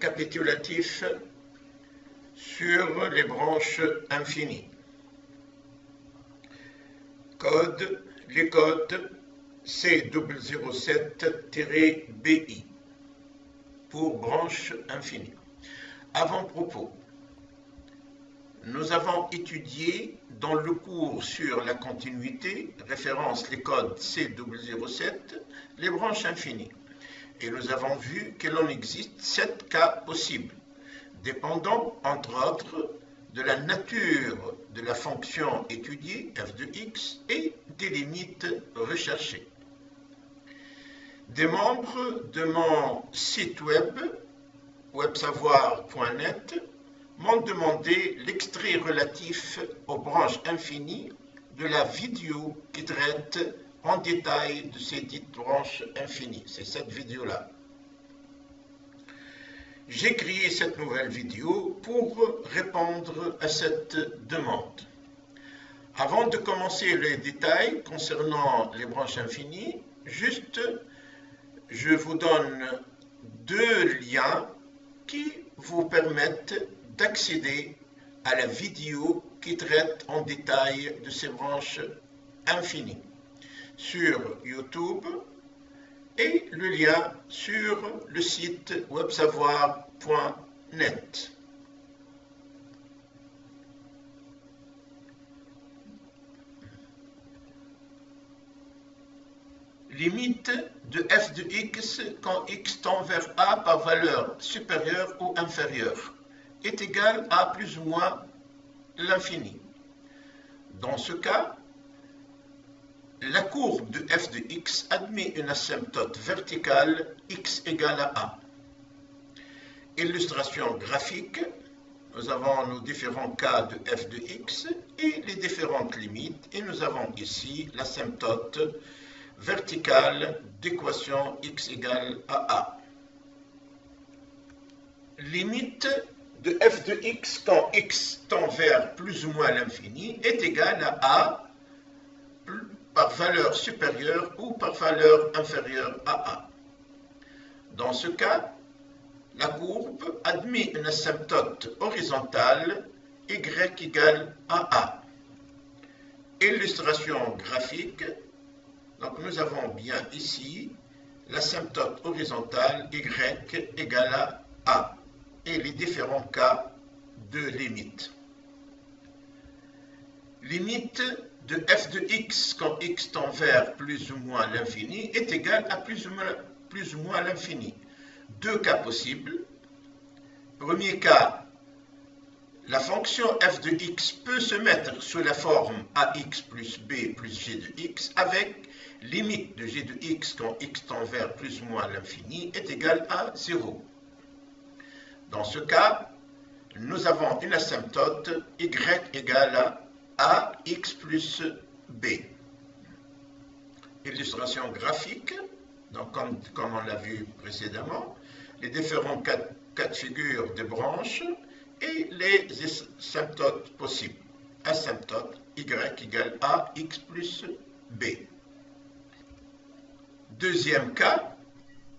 récapitulatif sur les branches infinies. Les codes C007-BI pour branche infinie. Avant-propos. Nous avons étudié dans le cours sur la continuité, référence les codes C007, les branches infinies. Et nous avons vu qu'il en existe 7 cas possibles, dépendant entre autres de la nature de la fonction étudiée, f de x, et des limites recherchées. Des membres de mon site web, websavoir.net, m'ont demandé l'extrait relatif aux branches infinies de la vidéo qui traite en détail de ces dites branches infinies. C'est cette vidéo-là. J'ai créé cette nouvelle vidéo pour répondre à cette demande. Avant de commencer les détails concernant les branches infinies, je vous donne 2 liens qui vous permettent d'accéder à la vidéo qui traite en détail de ces branches infinies sur YouTube et le lien sur le site websavoir.net. Limite de f de x quand x tend vers a par valeur supérieure ou inférieure est égale à plus ou moins l'infini. Dans ce cas, la courbe de f de x admet une asymptote verticale x égale à a. Illustration graphique, nous avons nos différents cas de f de x et les différentes limites, et nous avons ici l'asymptote verticale d'équation x égale à a. Limite de f de x quand x tend vers plus ou moins l'infini est égale à a par valeur supérieure ou par valeur inférieure à a. Dans ce cas, la courbe admet une asymptote horizontale y égale à a. Illustration graphique. Donc nous avons bien ici l'asymptote horizontale y égale à a et les différents cas de limite. Limite de f de x quand x tend vers plus ou moins l'infini est égale à plus ou moins l'infini. 2 cas possibles. Premier cas, la fonction f de x peut se mettre sous la forme ax plus b plus g de x avec limite de g de x quand x tend vers plus ou moins l'infini est égale à 0. Dans ce cas, nous avons une asymptote y égale à ax plus b. Illustration graphique, donc comme on l'a vu précédemment, les différents cas de figure des branches et les asymptotes possibles. Asymptote y égale à x plus b. Deuxième cas,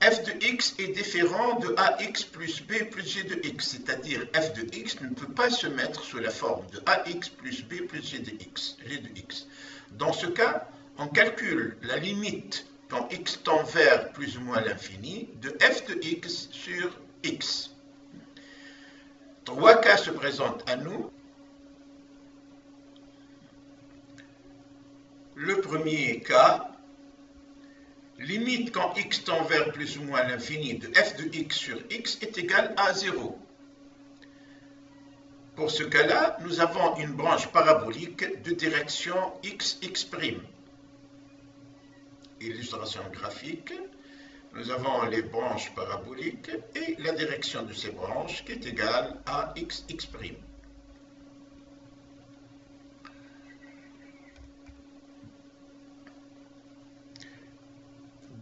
f de x est différent de ax plus b plus g de x, c'est-à-dire f de x ne peut pas se mettre sous la forme de ax plus b plus g de x. Dans ce cas, on calcule la limite quand x tend vers plus ou moins l'infini de f de x sur x. 3 cas se présentent à nous. Le premier cas, limite quand x tend vers plus ou moins l'infini de f de x sur x est égale à 0. Pour ce cas-là, nous avons une branche parabolique de direction x, x'. Illustration graphique, nous avons les branches paraboliques et la direction de ces branches qui est égale à x, x'.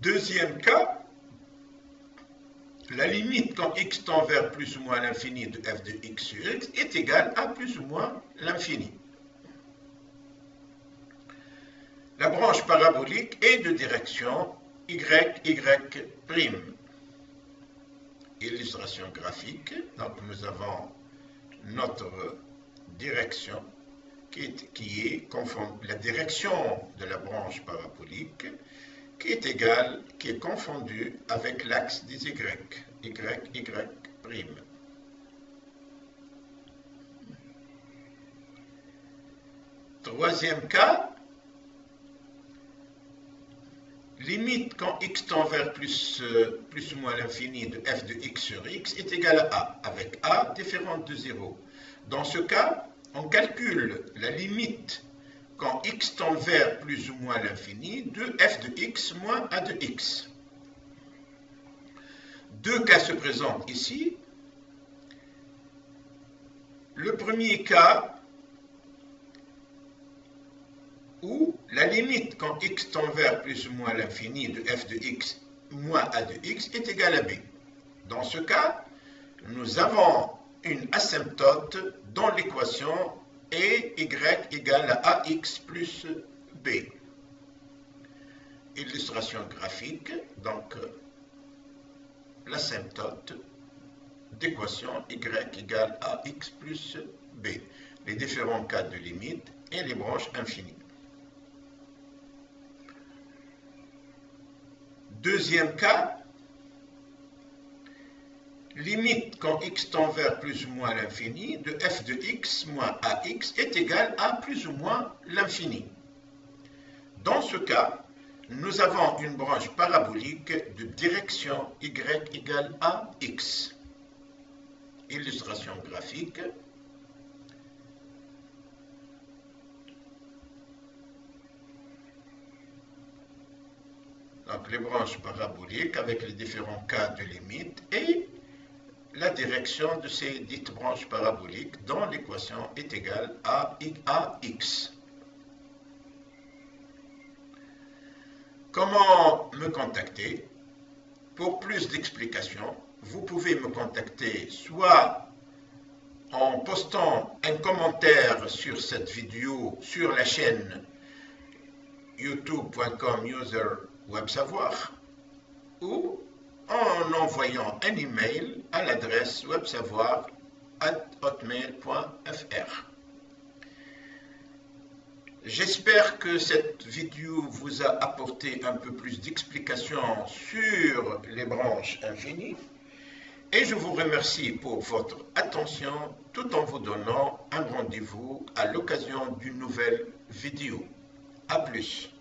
Deuxième cas, la limite quand x tend vers plus ou moins l'infini de f de x sur x est égale à plus ou moins l'infini. La branche parabolique est de direction y, y'. illustration graphique. Donc nous avons notre direction qui est conforme, la direction de la branche parabolique qui est confondue avec l'axe des y prime. Troisième cas, limite quand x tend vers plus ou moins l'infini de f de x sur x est égal à a, avec a différente de 0. Dans ce cas, on calcule la limite quand x tend vers plus ou moins l'infini de f de x moins a de x. Deux cas se présentent ici. Le premier cas où la limite quand x tend vers plus ou moins l'infini de f de x moins a de x est égale à b. Dans ce cas, nous avons une asymptote dans l'équation et y égale à ax plus b. Illustration graphique, donc l'asymptote d'équation y égale à ax plus b. Les différents cas de limite et les branches infinies. Deuxième cas, limite quand x tend vers plus ou moins l'infini de f de x moins ax est égal à plus ou moins l'infini. Dans ce cas, nous avons une branche parabolique de direction y égale à x. Illustration graphique. Donc les branches paraboliques avec les différents cas de limite et la direction de ces dites branches paraboliques dont l'équation est égale à ax. Comment me contacter? Pour plus d'explications, vous pouvez me contacter soit en postant un commentaire sur cette vidéo sur la chaîne youtube.com/websavoir ou en envoyant un email à l'adresse websavoir@hotmail.fr. J'espère que cette vidéo vous a apporté un peu plus d'explications sur les branches infinies et je vous remercie pour votre attention tout en vous donnant un rendez-vous à l'occasion d'une nouvelle vidéo. À plus.